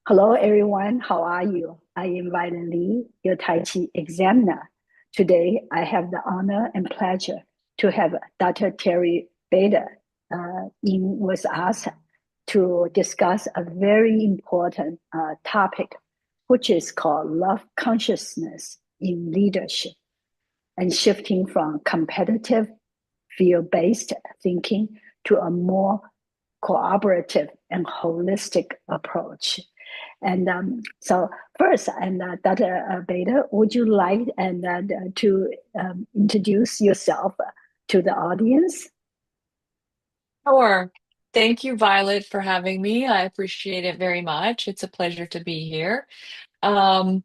Hello, everyone. How are you? I am Violet Lee, your Tai Chi examiner. Today, I have the honor and pleasure to have Dr. Teri Baydar in with us to discuss a very important topic, which is called love consciousness in leadership and shifting from competitive, fear-based thinking to a more cooperative and holistic approach. And so first, and Dr. Bader, would you like to introduce yourself to the audience? Sure. Thank you, Violet, for having me. I appreciate it very much. It's a pleasure to be here. Um,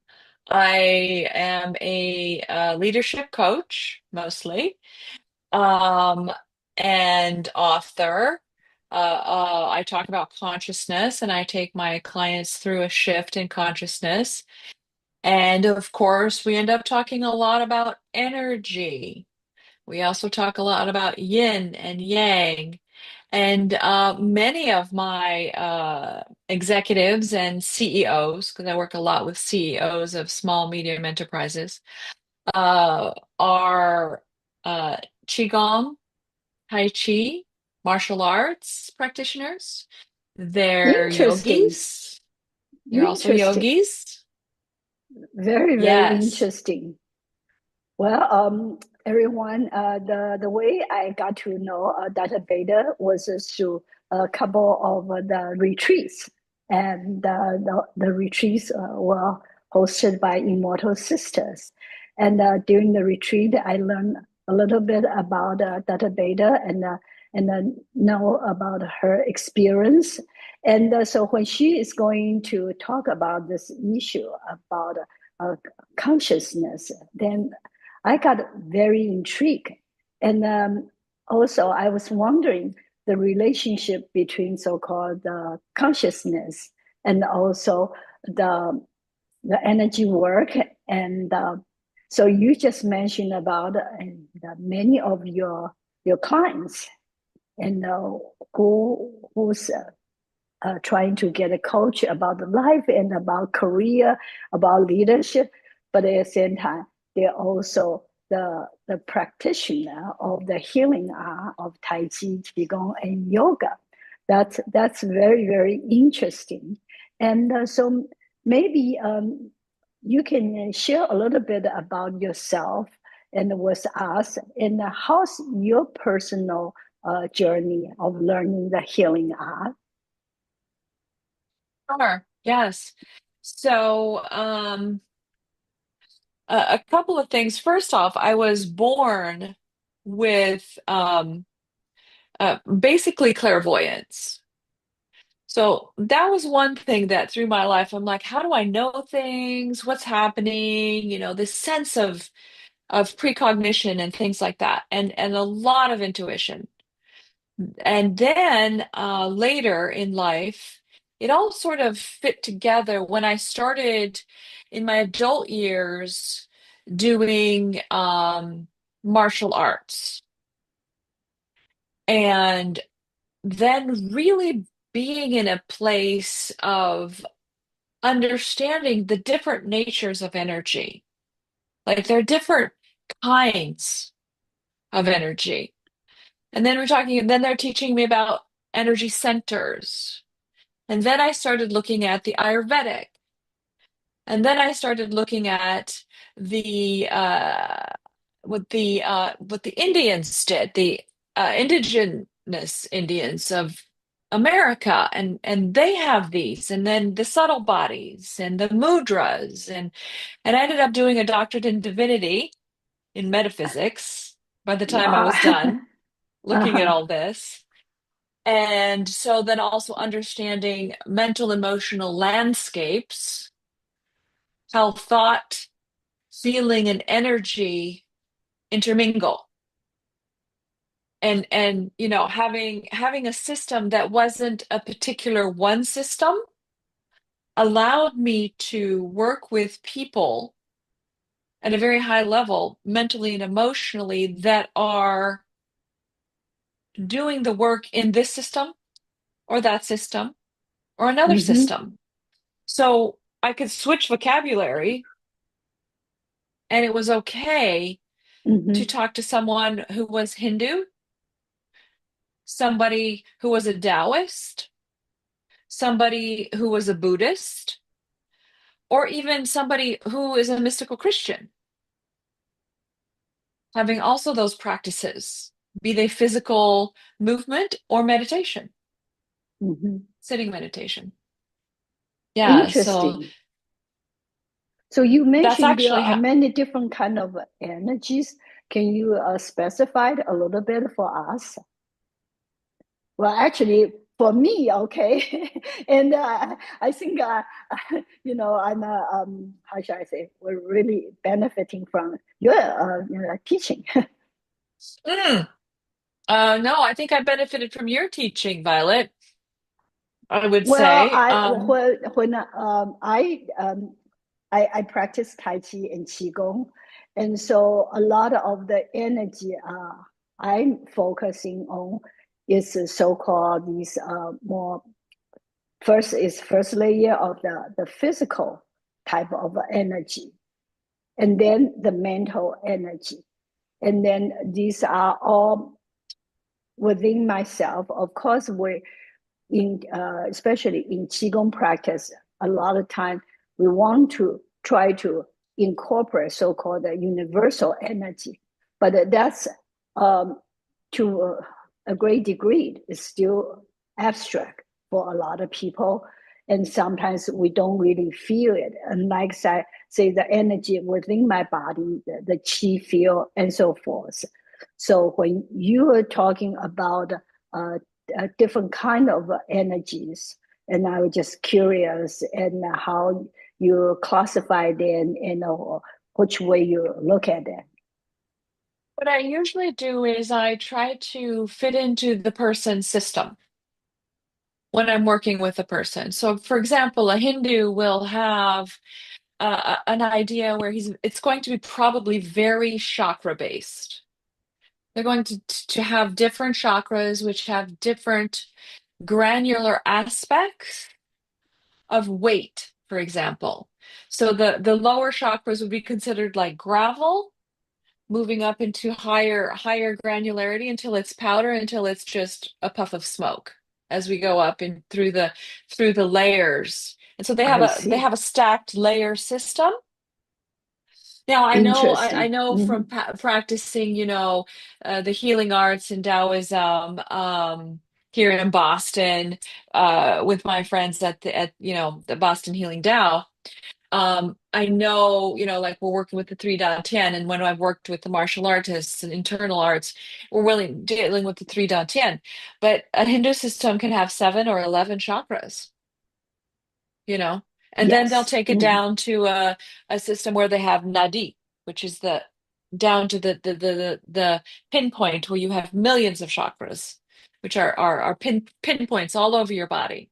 I am a leadership coach mostly, um, and author. I talk about consciousness and I take my clients through a shift in consciousness. And of course, we end up talking a lot about energy. We also talk a lot about yin and yang. And many of my executives and CEOs, because I work a lot with CEOs of small, medium enterprises, are uh, Qigong, Tai Chi, martial arts practitioners. They're Interesting, yogis. They're also interesting, yogis. very, very Yes. interesting. Well, everyone, the way I got to know Dr. Bader was through a couple of the retreats, and the retreats were hosted by Immortal Sisters. And during the retreat, I learned a little bit about Dr. Bader and know about her experience. And so when she is going to talk about this issue about uh, consciousness, then I got very intrigued. And also, I was wondering the relationship between so-called consciousness and also the the energy work. And so you just mentioned about many of your clients and who's trying to get a coach about the life and about career, about leadership, but at the same time, they're also the practitioner of the healing art of Tai Chi, Qigong, and yoga. That's very, very interesting. And so maybe you can share a little bit about yourself and with us, and how's your personal journey of learning the healing art? Sure. Yes. So, a couple of things. First off, I was born with basically clairvoyance. So that was one thing that through my life, I'm like, how do I know things? What's happening? This sense of precognition and things like that, and a lot of intuition. And then later in life, it all sort of fit together when I started in my adult years doing martial arts and then really being in a place of understanding the different natures of energy. Like there are different kinds of energy. And then they're teaching me about energy centers. And then I started looking at the Ayurvedic. And then I started looking at the what the Indians did, the indigenous Indians of America, and they have these, and then the subtle bodies and the mudras, and I ended up doing a doctorate in divinity in metaphysics by the time I Wow. was done looking at Uh-huh. all this. And so then also understanding mental emotional landscapes, how thought, feeling, and energy intermingle. And having a system that wasn't a particular one system allowed me to work with people at a very high level, mentally and emotionally, that are doing the work in this system or that system or another Hmm. system. So I could switch vocabulary, and it was okay to Hmm. talk to someone who was Hindu, somebody who was a Taoist, somebody who was a Buddhist, or even somebody who is a mystical Christian, having also those practices, be they physical movement or meditation, Hmm. sitting meditation. Yeah, so Interesting. So you that's mentioned there actually are how. many different kind of energies. Can you specify it a little bit for us? Well, actually, for me, okay, and I think I'm how should I say, we're really benefiting from your teaching. Mm, no, I think I benefited from your teaching, Violet. I would Well, say. I when I practice Tai Chi and Qigong, and so a lot of the energy I'm focusing on is so-called these more first layer of the physical type of energy, and then the mental energy, and then these are all within myself. Of course, we in especially in qigong practice, a lot of time we want to try to incorporate so-called universal energy, but that's um, to a great degree is still abstract for a lot of people, and sometimes we don't really feel it. And like say the energy within my body, the chi field, and so forth. So when you are talking about uh, different kind of energies, and I was just curious and how you classify them and which way you look at it. What I usually do is I try to fit into the person's system when I'm working with a person. So, for example, a Hindu will have an idea where it's going to be probably very chakra based. They're going to have different chakras, which have different granular aspects of weight, for example. So the lower chakras would be considered like gravel, moving up into higher granularity until it's powder, until it's just a puff of smoke as we go up in through the layers. And so I they see. have a stacked layer system. Now I Interesting. know from Mhm. practicing, the healing arts and Taoism here in Boston with my friends at the Boston Healing Tao. I know, like we're working with the three dantian, and when I've worked with the martial artists and internal arts, we're really dealing with the three dantian. But a Hindu system can have 7 or 11 chakras, you know, and then they'll Yes. take it Mhm. down to a system where they have nadi, which is the down to the pinpoint where you have millions of chakras, which are pinpoints all over your body.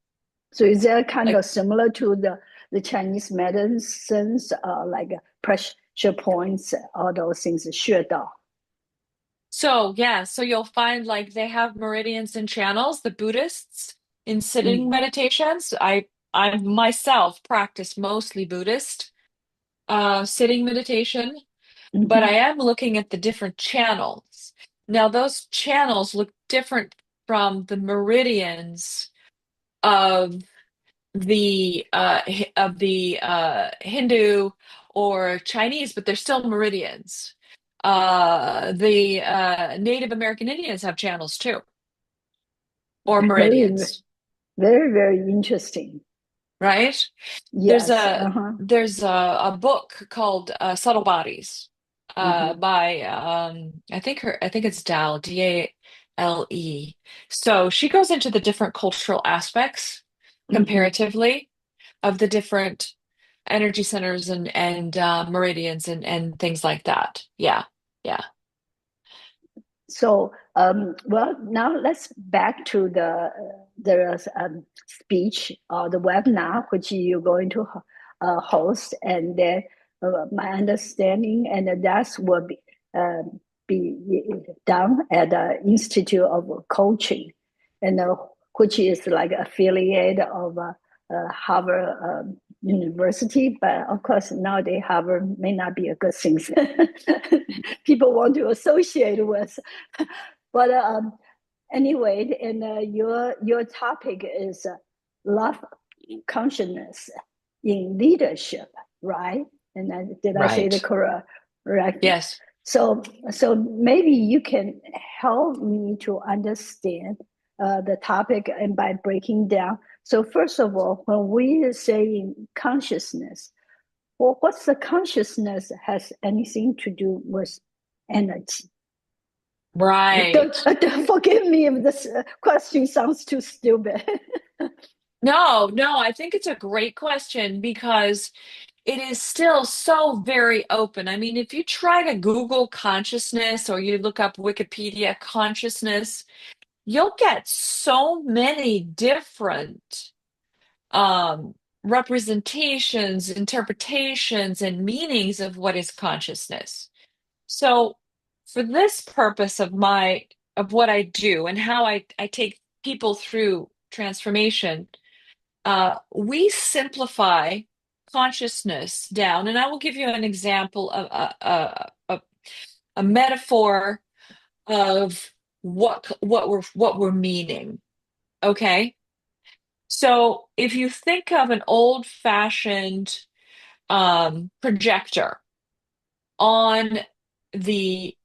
So is that kind Like of similar to the Chinese medicines, like pressure points, all those things, 穴道? So, yeah, so you'll find like they have meridians and channels, the Buddhists in sitting Mm. meditations. I myself practice mostly Buddhist sitting meditation, but I Hmm. am looking at the different channels. Now, those channels look different from the meridians of the Hindu or Chinese, but they're still meridians. The Native American Indians have channels too, or Very, meridians, very, very interesting. right? There's Yes. a Uh-huh. there's a book called Subtle Bodies Uh-huh. by I think it's Dal, Dale. So she goes into the different cultural aspects Hmm. comparatively of the different energy centers and meridians and things like that. Yeah. Yeah. So, well, now let's back to the speech or the webinar which you're going to host, and then my understanding, and that will uh, be done at the Institute of Coaching, and which is like affiliate of Harvard University, but of course nowadays Harvard may not be a good thing. People want to associate with, but anyway, and your topic is love consciousness in leadership, right? And did I say the Right. correct? Yes. So, so maybe you can help me to understand the topic and by breaking down. So, first of all, when we are saying consciousness, well, what's the consciousness has anything to do with energy? Right. Don't forgive me if this question sounds too stupid. No, no, I think it's a great question because it is still so very open. I mean, if you try to Google consciousness or you look up Wikipedia consciousness, you'll get so many different um, representations, interpretations, and meanings of what is consciousness. So, for this purpose of what I do and how I take people through transformation, we simplify consciousness down, and I will give you an example of a metaphor of what we're meaning. Okay, so if you think of an old-fashioned projector on the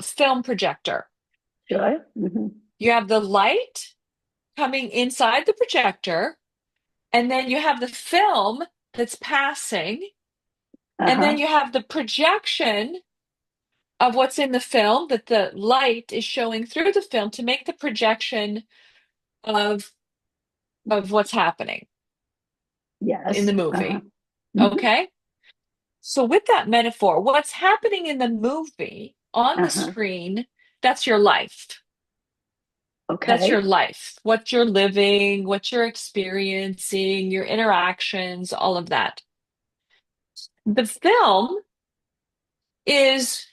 film projector, Sure. Mm-hmm. you have the light coming inside the projector, and then you have the film that's passing. And then Uh-huh. you have the projection of what's in the film that the light is showing through the film to make the projection of what's happening in Yes. the Uh-huh. movie. Mm-hmm. Okay? So with that metaphor, what's happening in the movie on the Uh-huh. screen, that's your life. That's your Okay. life. What you're living, what you're experiencing, your interactions, all of that. The film is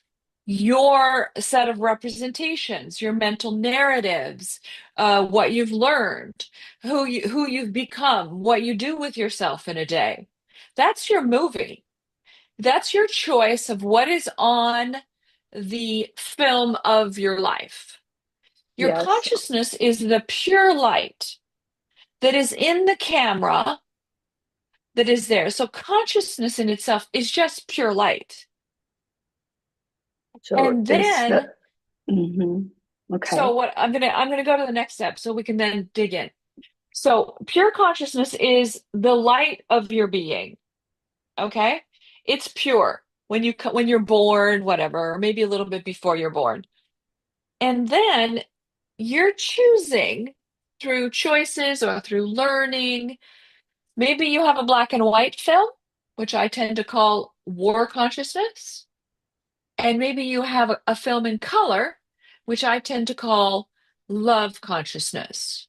your set of representations, your mental narratives, what you've learned, who you've become, what you do with yourself in a day. That's your movie. That's your choice of what is on the film of your life. Your Yes. consciousness is the pure light that is in the camera that is there. So consciousness in itself is just pure light. So And is the then okay. So what I'm gonna go to the next step so we can then dig in. So pure consciousness is the light of your being. Okay? It's pure when you're born, whatever, or maybe a little bit before you're born. And then you're choosing through choices or through learning. Maybe you have a black and white film, which I tend to call war consciousness. And maybe you have a film in color, which I tend to call love consciousness.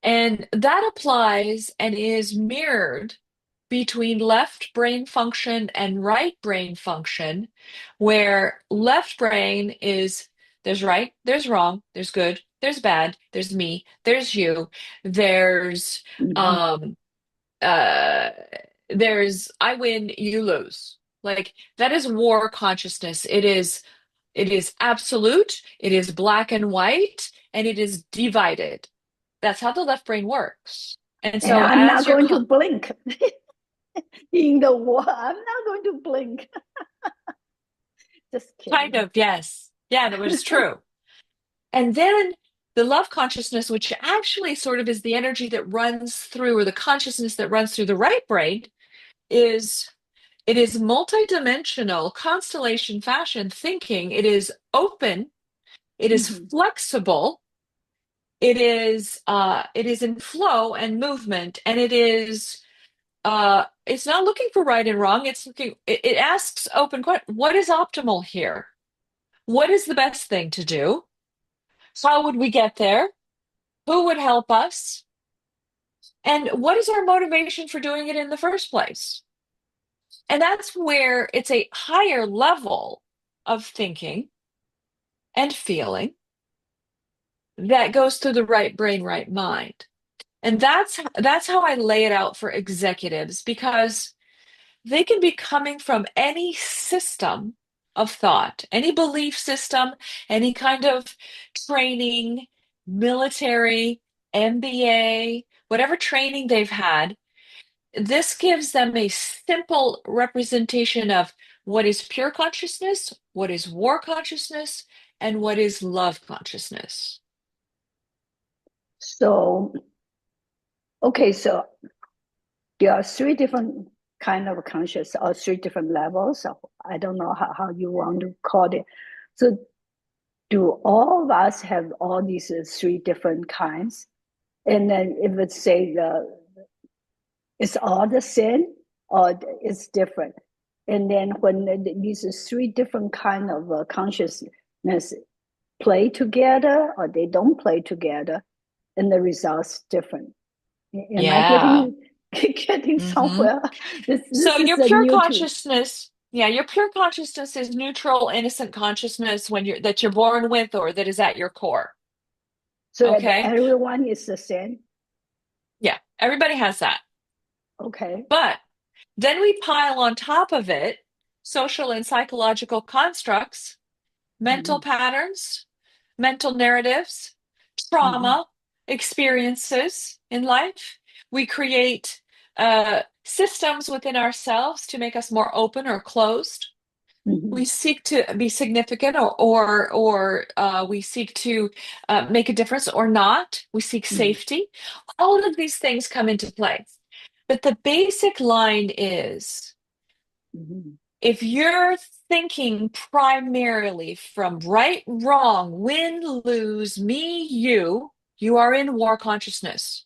And that applies and is mirrored between left brain function and right brain function, where left brain is there's right, there's wrong, there's good, there's bad, there's me, there's you, there's Mm-hmm. um uh there's I win, you lose. Like that is war consciousness. It is absolute, it is black and white, and it is divided. That's how the left brain works. And And so I'm not as you're going to blink in the war. I'm not going to blink. Just kind kidding. of, yes. Yeah, that was true. And then the love consciousness, which actually sort of is the energy that runs through, or the consciousness that runs through the right brain, is it is multidimensional constellation fashion thinking. It is open, it is Mm-hmm. flexible, it is in flow and movement, and it's not looking for right and wrong. It asks open questions. What is optimal here? What is the best thing to do? How would we get there? Who would help us? And what is our motivation for doing it in the first place? And that's where it's a higher level of thinking and feeling that goes through the right brain, right mind. And that's how I lay it out for executives because they can be coming from any system of thought, any belief system, any kind of training, military, MBA, whatever training they've had. This gives them a simple representation of what is pure consciousness, what is war consciousness, and what is love consciousness. So, okay, so there are three different kind of conscious or three different levels. So I don't know how you want to call it. So do all of us have all these three different kinds? And then if it's say it's all the same or it's different. And then when these three different kind of consciousness play together or they don't play together, and the results different. Am I Yeah. getting hmm somewhere? So This is your a pure new to. consciousness, yeah, your pure consciousness is neutral, innocent consciousness when you're born with or that is at your core. So Okay? everyone is the same. Yeah, everybody has that. Okay. But then we pile on top of it social and psychological constructs, mental Mhm, patterns, mental narratives, mhm, trauma, experiences in life. We create systems within ourselves to make us more open or closed. mhm, We seek to be significant or we seek to make a difference or not. We seek mhm, safety. All of these things come into play. But the basic line is mhm. if you're thinking primarily from right, wrong, win, lose, me, you are in war consciousness.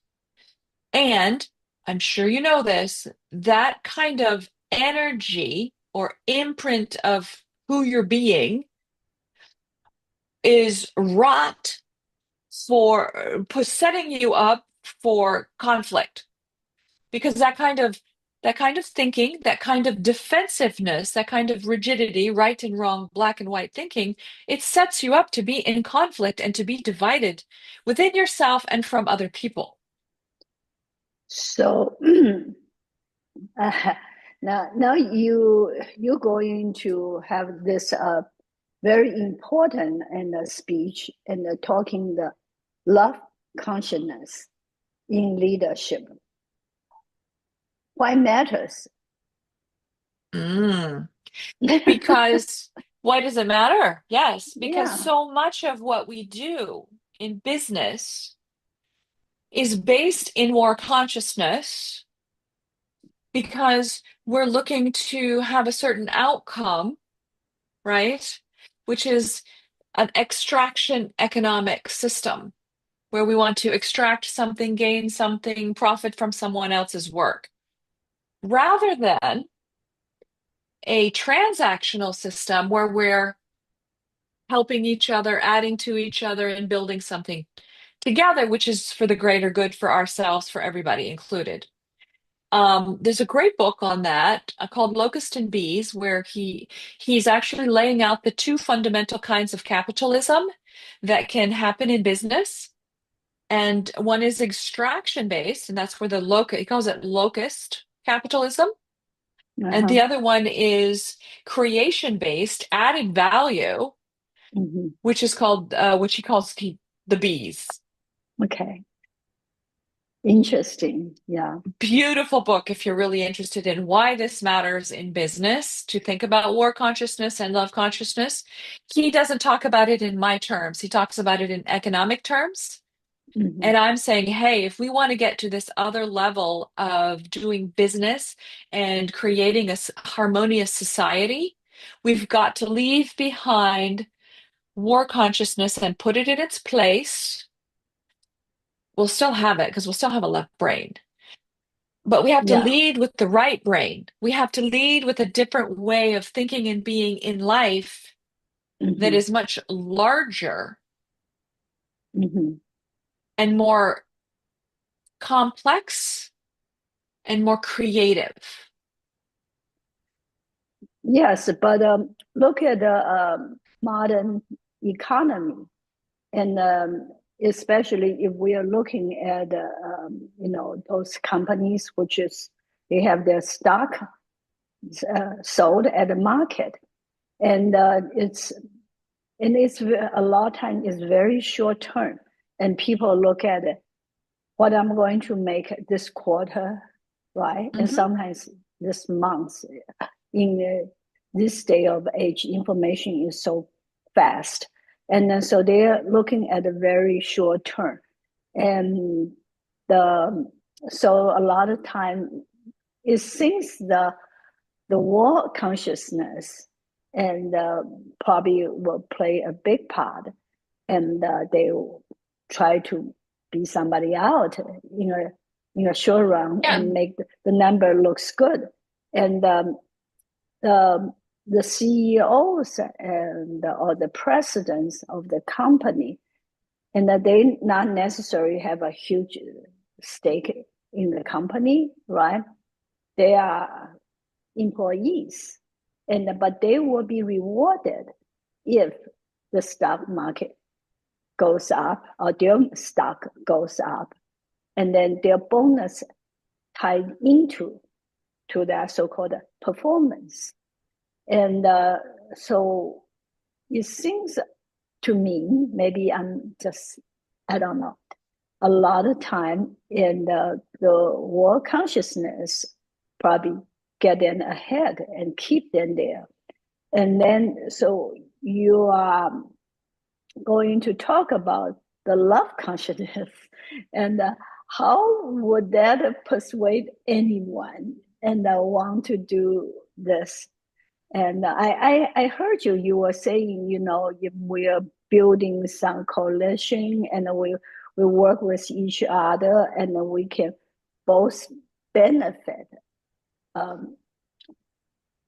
And I'm sure you know this, that kind of energy or imprint of who you're being is wrought for setting you up for conflict because that kind of thinking, that kind of defensiveness, that kind of rigidity, right and wrong, black and white thinking, it sets you up to be in conflict and to be divided within yourself and from other people. So uh, now you're going to have this very important and speech and talking the love consciousness in leadership. Why matters? Mm. Because why does it matter? Yes, because Yeah. so much of what we do in business is based in war consciousness because we're looking to have a certain outcome, right? Which is an extraction economic system where we want to extract something, gain something, profit from someone else's work, rather than a transactional system where we're helping each other, adding to each other, and building something together, which is for the greater good for ourselves, for everybody included. There's a great book on that called Locust and Bees, where he's actually laying out the two fundamental kinds of capitalism that can happen in business. And one is extraction based, and that's where the locust, he calls it locust capitalism. And Uh-huh. the other one is creation based, added value, Hmm. which is called, which he calls the bees. Okay. Interesting. Yeah. Beautiful book if you're really interested in why this matters in business, to think about war consciousness and love consciousness. He doesn't talk about it in my terms, he talks about it in economic terms. Hmm. And I'm saying, hey, if we want to get to this other level of doing business and creating a harmonious society, we've got to leave behind war consciousness and put it in its place. We'll still have it because we'll still have a left brain. But we have to Yeah. lead with the right brain. We have to lead with a different way of thinking and being in life that Hmm. is much larger Hmm. and more complex and more creative. Yes, but look at the modern economy, and especially if we are looking at those companies which is they have their stock sold at the market, and it's a lot of time is very short term, and people look at it, what I'm going to make this quarter, right? And Hmm. sometimes this month. In this day of age, information is so fast, and then so they're looking at a very short term, and the so a lot of time it seems the war consciousness and probably will play a big part, and they will try to be somebody out in a short run Yeah. and make the number looks good, and the the CEOs and or the presidents of the company, and that they not necessarily have a huge stake in the company, right? They are employees, and but they will be rewarded if the stock market goes up or their stock goes up, and then their bonus tied into to that so-called performance. And so it seems to me, maybe I'm just, I don't know, a lot of time in the world consciousness probably get them ahead and keep them there. And then, so you are going to talk about the love consciousness and how would that persuade anyone and want to do this. And I heard you were saying, if we are building some coalition and we work with each other and we can both benefit. Um,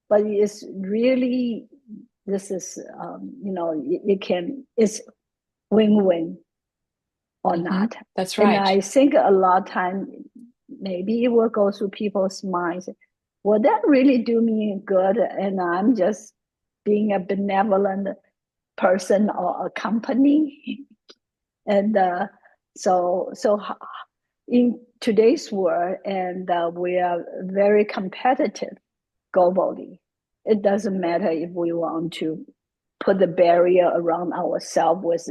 but it's really, this is, it's win-win or Hmm. not. That's And right. I think a lot of time, maybe it will go through people's minds. Will that really do me good? And I'm just being a benevolent person or a company. And so in today's world, and we are very competitive globally. It doesn't matter if we want to put the barrier around ourselves with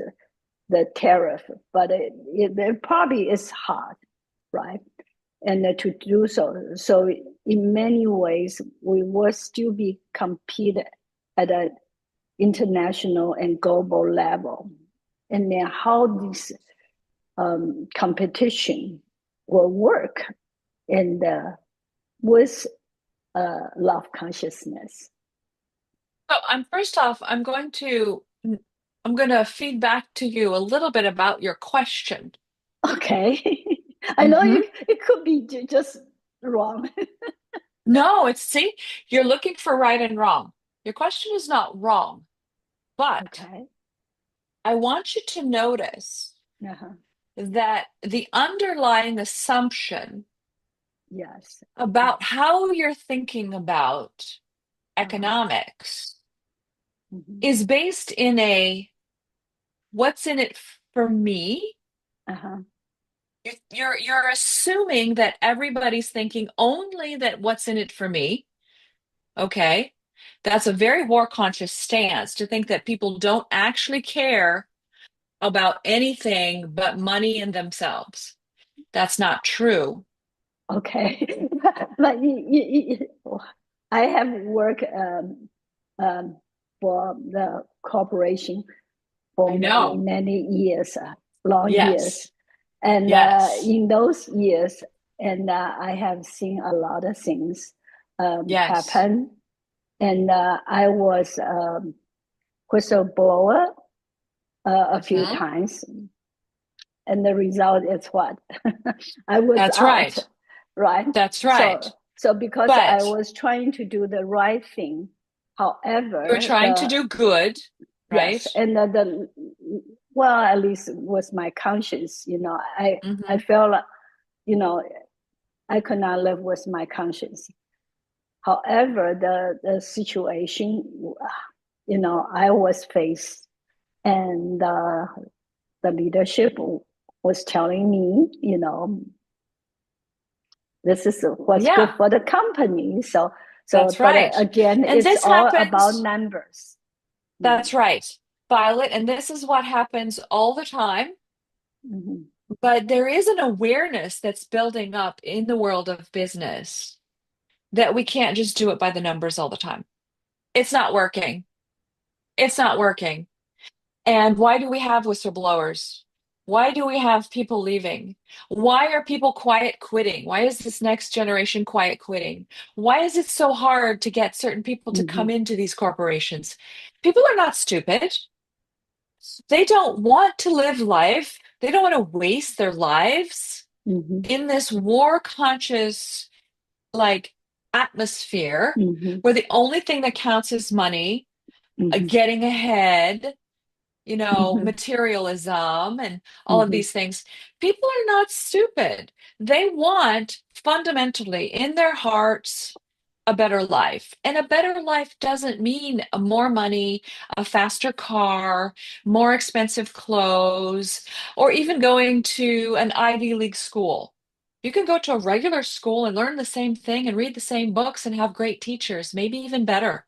the tariff, but it probably is hard, right? And to do so. So in many ways, we will still be competed at an international and global level. And then how this competition will work and with love consciousness. So I'm first off, I'm going to feed back to you a little bit about your question. Okay. I know Hmm. it could be just wrong. No, see, you're looking for right and wrong. Your question is not wrong, but Okay. I want you to notice Uh-huh. that the underlying assumption Yes. about Uh-huh. how you're thinking about Uh-huh. economics Mm-hmm. is based in a what's in it for me. Uh-huh. You're assuming that everybody's thinking only that what's in it for me. Okay. That's a very war conscious stance to think that people don't actually care about anything but money and themselves. That's not true. Okay. But I have worked um, for the corporation for I many, know. many years, long years. Yes. And Yes. in those years, and I have seen a lot of things Yes. happen. And I was whistleblower a few Hmm. times. And the result is what? I was That's out, right. right? That's So, right. so because I But was trying to do the right thing, you're however, trying to do good, right? yes, and well, at least with my conscience, I Hmm. felt like, you know, I could not live with my conscience. However, the situation, I was faced, and the leadership was telling me, this is what's good Yeah, for the company. that's But right. again, And it's this all about happens, numbers. Mm-hmm. that's right, Violet, and this is what happens all the time. Mm-hmm. But there is an awareness that's building up in the world of business that we can't just do it by the numbers all the time. It's not working. It's not working. And why do we have whistleblowers? Why do we have people leaving? Why are people quiet quitting? Why is this next generation quiet quitting? Why is it so hard to get certain people to Mm-hmm. come into these corporations? People are not stupid. They don't want to live life. They don't want to waste their lives Mm-hmm. in this war conscious like atmosphere Mm-hmm. where the only thing that counts is money, Mm-hmm. getting ahead, Mm-hmm. materialism and all of Mm-hmm. these things. People are not stupid. They want fundamentally in their hearts a better life. And a better life doesn't mean more money, a faster car, more expensive clothes, or even going to an Ivy League school. You can go to a regular school and learn the same thing and read the same books and have great teachers, maybe even better.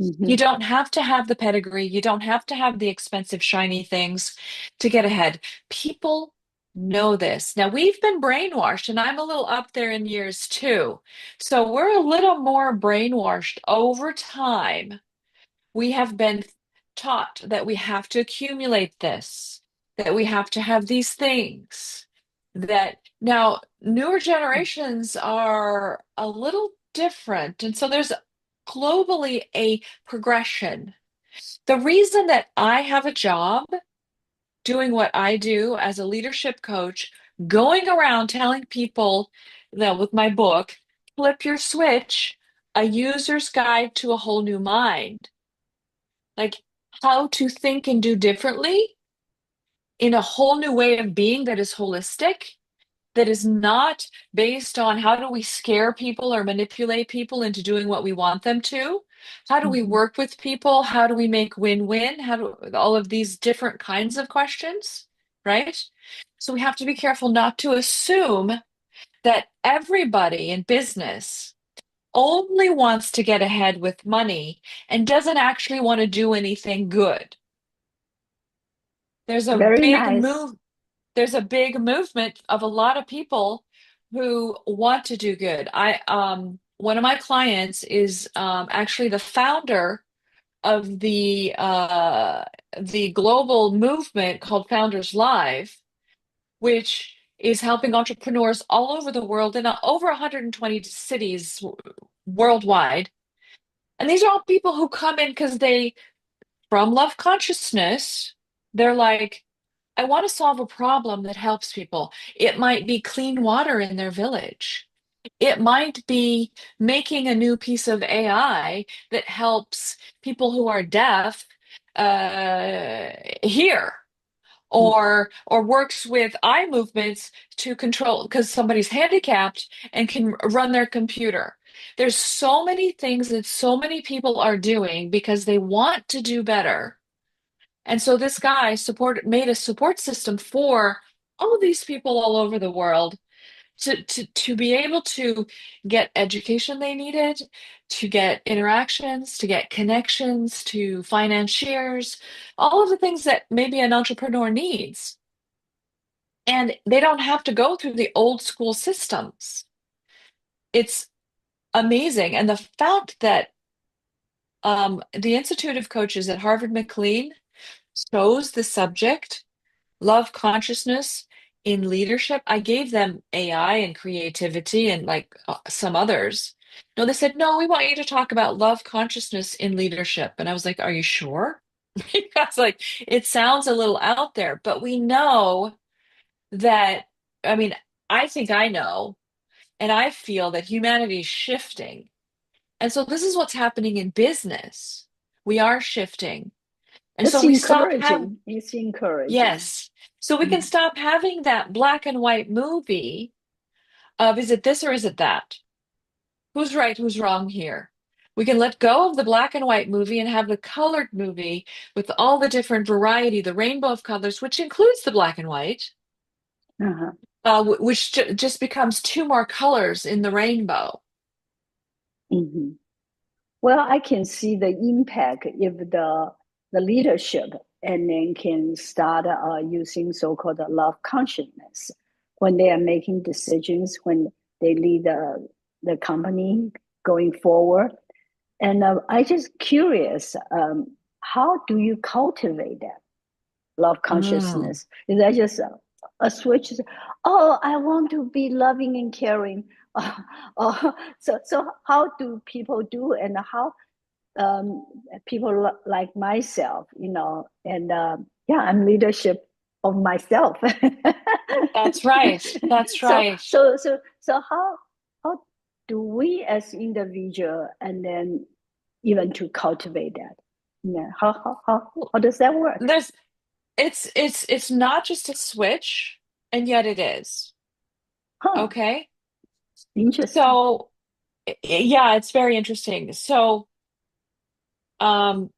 Mm-hmm. You don't have to have the pedigree. You don't have to have the expensive, shiny things to get ahead. People know this. Now, we've been brainwashed, and I'm a little up there in years too. So we're a little more brainwashed over time. We have been taught that we have to accumulate this, that we have to have these things. That now newer generations are a little different. And so there's globally a progression. The reason that I have a job doing what I do as a leadership coach, going around telling people that with my book, Flip Your Switch, a user's guide to a whole new mind, like how to think and do differently in a whole new way of being that is holistic, that is not based on how do we scare people or manipulate people into doing what we want them to? How do we Mm-hmm. work with people? How do we make win-win? How do all of these different kinds of questions, right? So we have to be careful not to assume that everybody in business only wants to get ahead with money and doesn't actually want to do anything good. There's a Very big nice. move there's a big movement of a lot of people who want to do good. I one of my clients is actually the founder of the global movement called Founders Live, which is helping entrepreneurs all over the world in over 120 cities worldwide. And these are all people who come in because from love consciousness, they're like, I want to solve a problem that helps people. It might be clean water in their village. It might be making a new piece of AI that helps people who are deaf uh, hear, or works with eye movements to control because somebody's handicapped and can run their computer. There's so many things that so many people are doing because they want to do better, and so this guy made a support system for all of these people all over the world to be able to get education they needed, to get interactions, to get connections, to financiers, all of the things that maybe an entrepreneur needs. And they don't have to go through the old school systems. It's amazing. And the fact that the Institute of Coaches at Harvard McLean chose the subject love consciousness in leadership. I gave them AI and creativity and like some others. No, they said, no, we want you to talk about love consciousness in leadership. And I was like, are you sure? Because like it sounds a little out there, but we know that, I mean, I think I know, and I feel that humanity is shifting. And so this is what's happening in business. We are shifting. And so It's we stop having encouraging. It's encouraging. Yes. So we can Mm-hmm. stop having that black and white movie of is it this or is it that? Who's right, who's wrong here? We can let go of the black and white movie and have the colored movie with all the different variety, the rainbow of colors, which includes the black and white, Uh-huh. which just becomes two more colors in the rainbow. Hmm. Well, I can see the impact if the leadership and then can start using so-called love consciousness when they are making decisions, when they lead the company going forward. And I just curious, how do you cultivate that love Mm. consciousness? Is that just a switch? Oh, I want to be loving and caring. Oh, so how do people do, and how um, people like myself, and yeah, I'm leadership of myself. That's right. That's so right. so how do we as individual and then even to cultivate that? Yeah, how does that work? There's it's not just a switch, and yet it is. Huh? Okay? Interesting. So yeah, it's very interesting. So um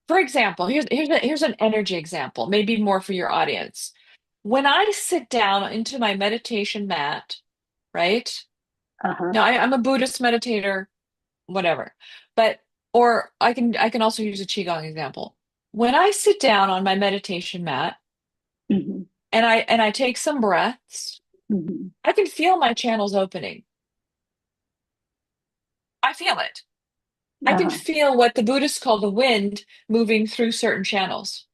for example, here's an energy example, maybe more for your audience. When I sit down into my meditation mat, right? Uh-huh. Now I'm a Buddhist meditator, whatever. But or I can also use a qigong example. When I sit down on my meditation mat Hmm. and I take some breaths, Hmm. I can feel my channels opening. I feel it. I can Uh-huh. feel what the Buddhists call the wind moving through certain channels.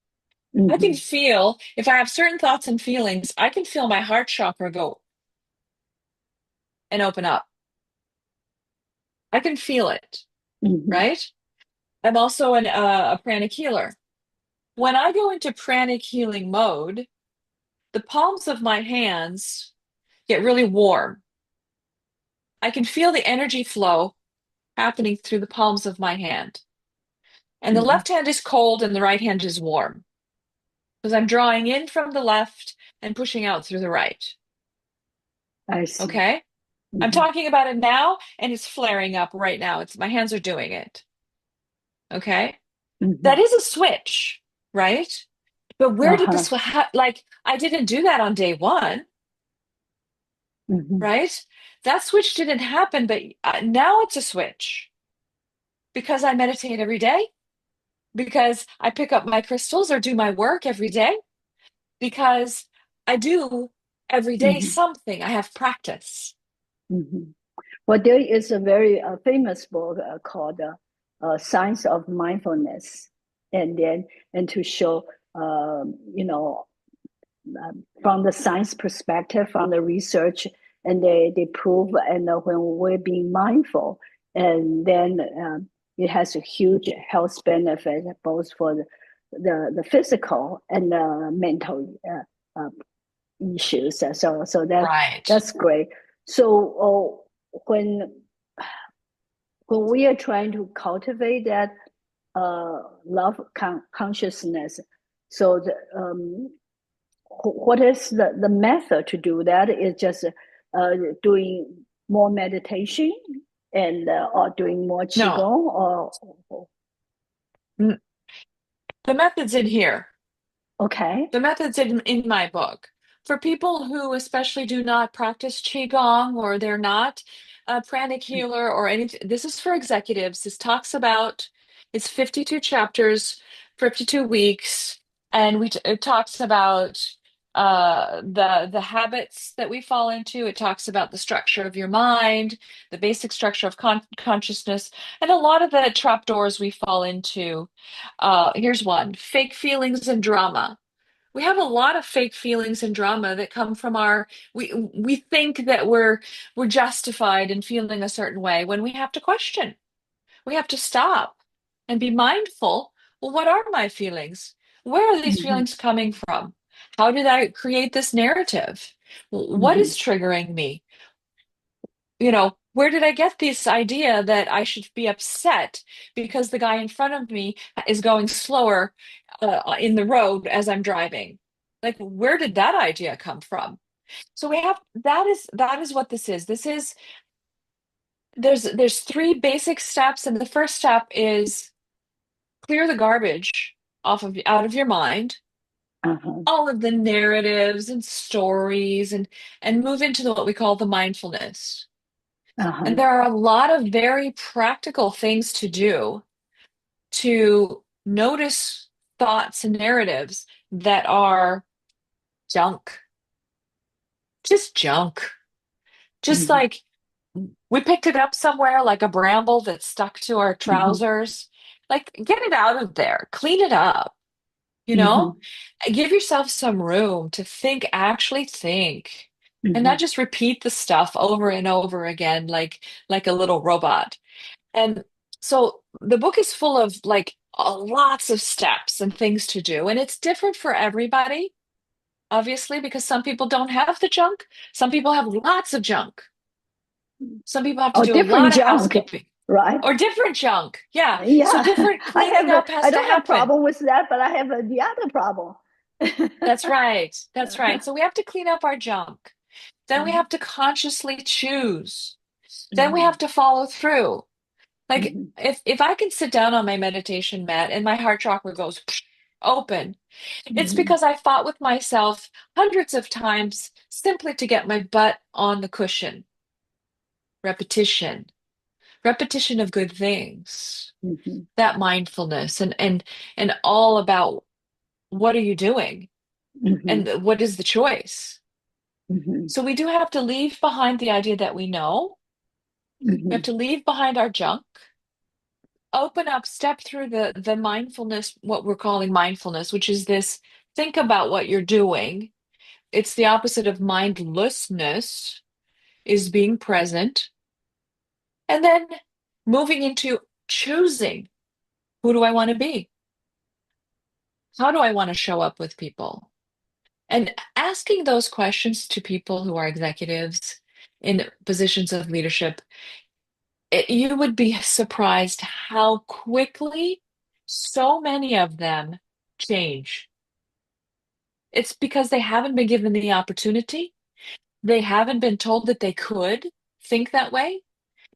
I can Hmm. feel if I have certain thoughts and feelings, I can feel my heart chakra go and open up. I can feel it, Hmm. right? I'm also a pranic healer. When I go into pranic healing mode, the palms of my hands get really warm. I can feel the energy flow happening through the palms of my hand. And the Hmm. left hand is cold and the right hand is warm because I'm drawing in from the left and pushing out through the right. I see. Okay? I'm Hmm. talking about it now and it's flaring up right now. It's my hands are doing it. Okay? That Hmm. is a switch, right? But where did Uh-huh. this like I didn't do that on day one, Hmm. right? That switch didn't happen, but now it's a switch because I meditate every day, because I pick up my crystals or do my work every day, because I do every day Hmm. something. I have practice. Hmm. Well, there is a very famous book called "Science of Mindfulness," and then and to show, you know, from the science perspective, from the research, and they prove, and when we're being mindful, and then it has a huge health benefit both for the physical and the mental issues. So Right. that's great. So when when we are trying to cultivate that love consciousness, so what is the method to do that? Is just doing more meditation and or doing more No, qigong or n- the method's in here. okay. The method's in my book. For people who especially do not practice Qigong or they're not a pranic healer or anything, this is for executives. This talks about, it's 52 chapters, 52 weeks, and it talks about the habits that we fall into. It talks about the structure of your mind, the basic structure of consciousness, and a lot of the trapdoors we fall into. Here's one: fake feelings and drama. We have a lot of fake feelings and drama that come from we think that we're justified in feeling a certain way when we have to question. We have to stop and be mindful. Well, what are my feelings? Where are these Hmm. feelings coming from? How did I create this narrative? What Hmm. is triggering me? Where did I get this idea that I should be upset because the guy in front of me is going slower in the road as I'm driving? Like, where did that idea come from? So we have that is what this is. This is there's three basic steps, and the first step is clear the garbage off of out of your mind, Uh-huh. all of the narratives and stories, and move into what we call the mindfulness. And Uh-huh. there are a lot of very practical things to do to notice thoughts and narratives that are junk, just junk. Just Mhm. like we picked it up somewhere, like a bramble that stuck to our Mhm. trousers. Like, get it out of there, clean it up, you know? Mhm. Give yourself some room to think, actually think, and not Mhm. just repeat the stuff over and over again, like a little robot. And so the book is full of like lots of steps and things to do, and it's different for everybody, obviously, because some people don't have the junk. Some people have lots of junk. Some people have to Or do a different lot of junk, housekeeping right? or different junk. Yeah. So Yeah, different cleaning up I has to don't have happen. problem with that, but I have the other problem. That's right. That's right. So we have to clean up our junk. Then we have to consciously choose. Then we have Mhm. to follow through. Like Mhm. if I can sit down on my meditation mat and my heart chakra goes open, it's Mhm. because I fought with myself hundreds of times simply to get my butt on the cushion. Repetition, repetition of good things. Mhm. That mindfulness and all about what are you doing Mhm. and what is the choice. Mhm. So we do have to leave behind the idea that we know. We have Mhm. to leave behind our junk, open up, step through the mindfulness, what we're calling mindfulness, which is this think about what you're doing. It's the opposite of mindlessness, is being present, and then moving into choosing who do I want to be? How do I want to show up with people? And asking those questions to people who are executives in positions of leadership, you would be surprised how quickly so many of them change. It's because they haven't been given the opportunity. They haven't been told that they could think that way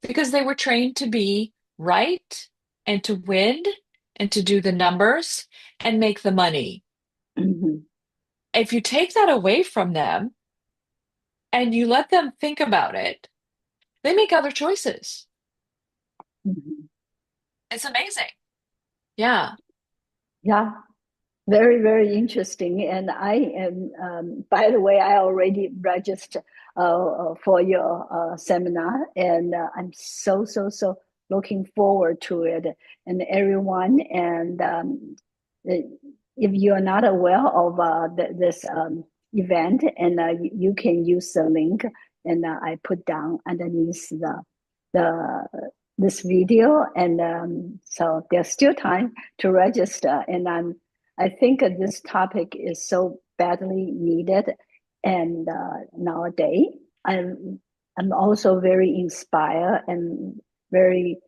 because they were trained to be right and to win and to do the numbers and make the money. Mhm. If you take that away from them and you let them think about it, they make other choices. Mhm. It's amazing. Yeah. Yeah, very, very interesting. And I am, by the way, I already registered for your seminar, and I'm so looking forward to it. And everyone, and uh, if you are not aware of this event, and you can use the link, and I put down underneath the this video, and so there's still time to register. And I think this topic is so badly needed, and nowadays I'm I'm also very inspired and very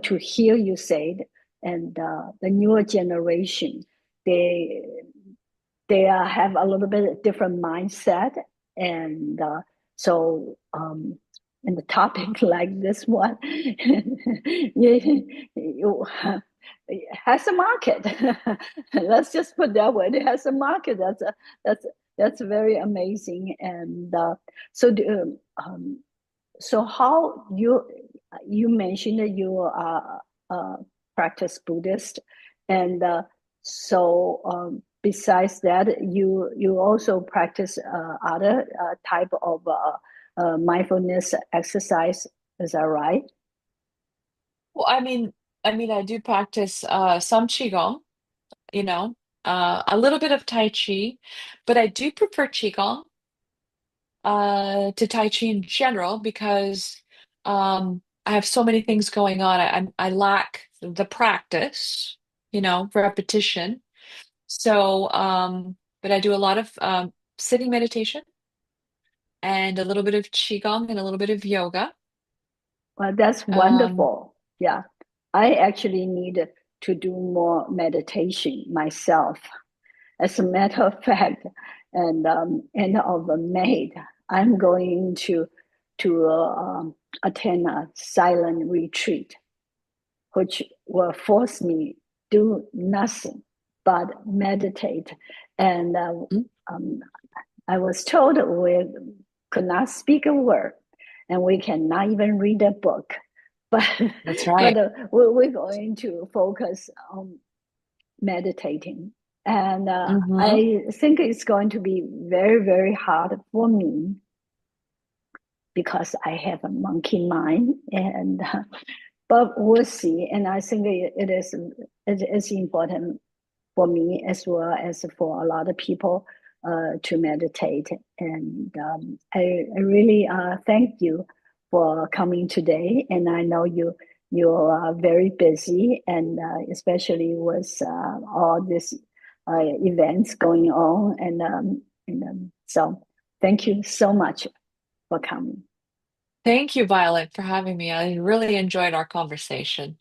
to hear you say it. And the newer generation, they have a little bit different mindset, and so in the topic like this one, you it has a market. Let's just put that way. It has a market. That's that's very amazing. And so so how you mentioned that you are practice Buddhist, and so besides that, you also practice other type of mindfulness exercise. Is that right? Well, I mean, I do practice some Qigong, you know, a little bit of Tai Chi, but I do prefer Qigong to Tai Chi in general because I have so many things going on. I lack the practice, repetition. So, but I do a lot of sitting meditation and a little bit of Qigong and a little bit of yoga. Well, that's Um, wonderful. Yeah, I actually need to do more meditation myself. As a matter of fact, and end of May, I'm going to attend a silent retreat, which will force me do nothing but meditate. And Mm. um, I was told we could not speak a word, and we cannot even read a book. But That's but right. we're going to focus on meditating, and Hmm. I think it's going to be very very hard for me because I have a monkey mind, and but we'll see. And I think it is important for me as well as for a lot of people to meditate. And I really thank you for coming today. And I know you are very busy, and especially with all these events going on. And so thank you so much for coming. Thank you, Violet, for having me. I really enjoyed our conversation.